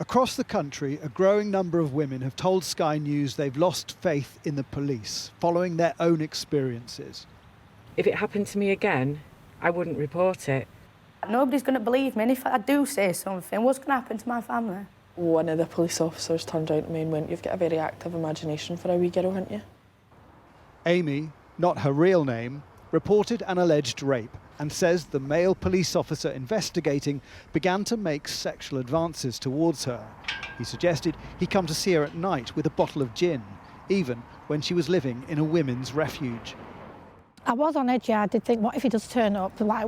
Across the country, a growing number of women have told Sky News they've lost faith in the police following their own experiences. If it happened to me again, I wouldn't report it. Nobody's going to believe me, and if I do say something, what's going to happen to my family? One of the police officers turned out to me and went, "You've got a very active imagination for a wee girl, haven't you?" Amy, not her real name, reported an alleged rape and says the male police officer investigating began to make sexual advances towards her. He suggested he come to see her at night with a bottle of gin, even when she was living in a women's refuge. I was on edge, yeah. I did think, what if he does turn up? Like,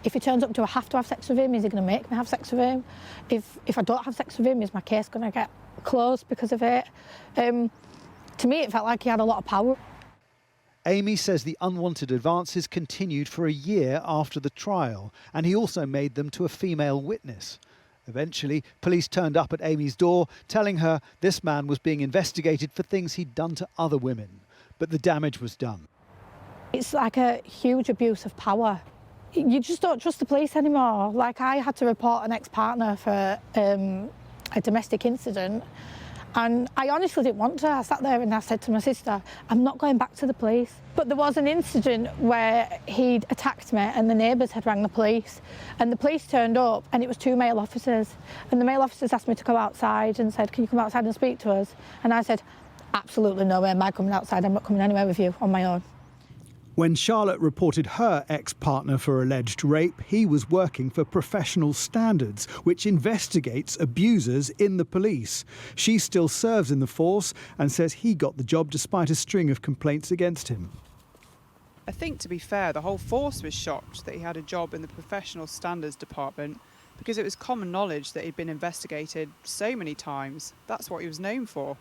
if he turns up, do I have to have sex with him? Is he going to make me have sex with him? If I don't have sex with him, is my case going to get closed because of it? To me, it felt like he had a lot of power. Amy says the unwanted advances continued for a year after the trial, and he also made them to a female witness. Eventually, police turned up at Amy's door, telling her this man was being investigated for things he'd done to other women. But the damage was done. It's like a huge abuse of power. You just don't trust the police anymore. Like, I had to report an ex-partner for a domestic incident, and I honestly didn't want to. I sat there and I said to my sister, I'm not going back to the police. But there was an incident where he'd attacked me and the neighbours had rang the police, and the police turned up and it was two male officers, and the male officers asked me to go outside and said, can you come outside and speak to us? And I said, absolutely no way am I coming outside. I'm not coming anywhere with you on my own. When Charlotte reported her ex-partner for alleged rape, he was working for Professional Standards, which investigates abusers in the police. She still serves in the force and says he got the job despite a string of complaints against him. I think, to be fair, the whole force was shocked that he had a job in the Professional Standards Department, because it was common knowledge that he'd been investigated so many times. That's what he was known for.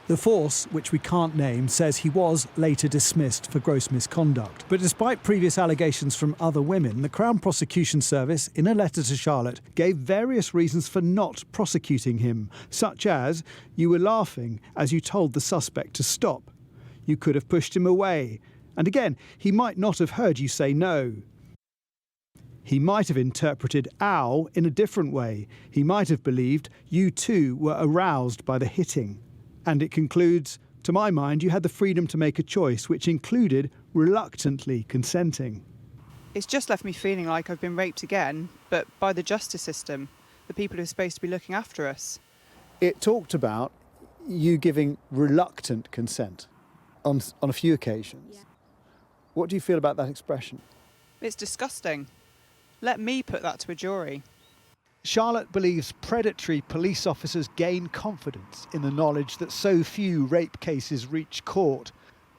The force, which we can't name, says he was later dismissed for gross misconduct. But despite previous allegations from other women, the Crown Prosecution Service, in a letter to Charlotte, gave various reasons for not prosecuting him, such as, you were laughing as you told the suspect to stop. You could have pushed him away. And again, he might not have heard you say no. He might have interpreted ow in a different way. He might have believed you too were aroused by the hitting. And it concludes, to my mind, you had the freedom to make a choice, which included reluctantly consenting. It's just left me feeling like I've been raped again, but by the justice system, the people who are supposed to be looking after us. It talked about you giving reluctant consent on a few occasions. Yeah. What do you feel about that expression? It's disgusting. Let me put that to a jury. Charlotte believes predatory police officers gain confidence in the knowledge that so few rape cases reach court.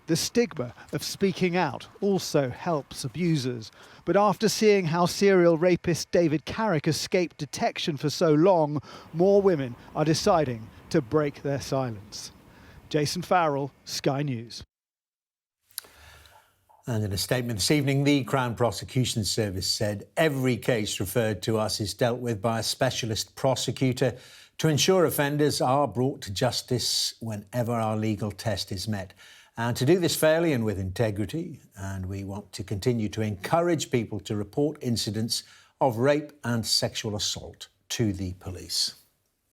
The stigma of speaking out also helps abusers. But after seeing how serial rapist David Carrick escaped detection for so long, more women are deciding to break their silence. Jason Farrell, Sky News. And in a statement this evening, the Crown Prosecution Service said every case referred to us is dealt with by a specialist prosecutor to ensure offenders are brought to justice whenever our legal test is met. And to do this fairly and with integrity, and we want to continue to encourage people to report incidents of rape and sexual assault to the police.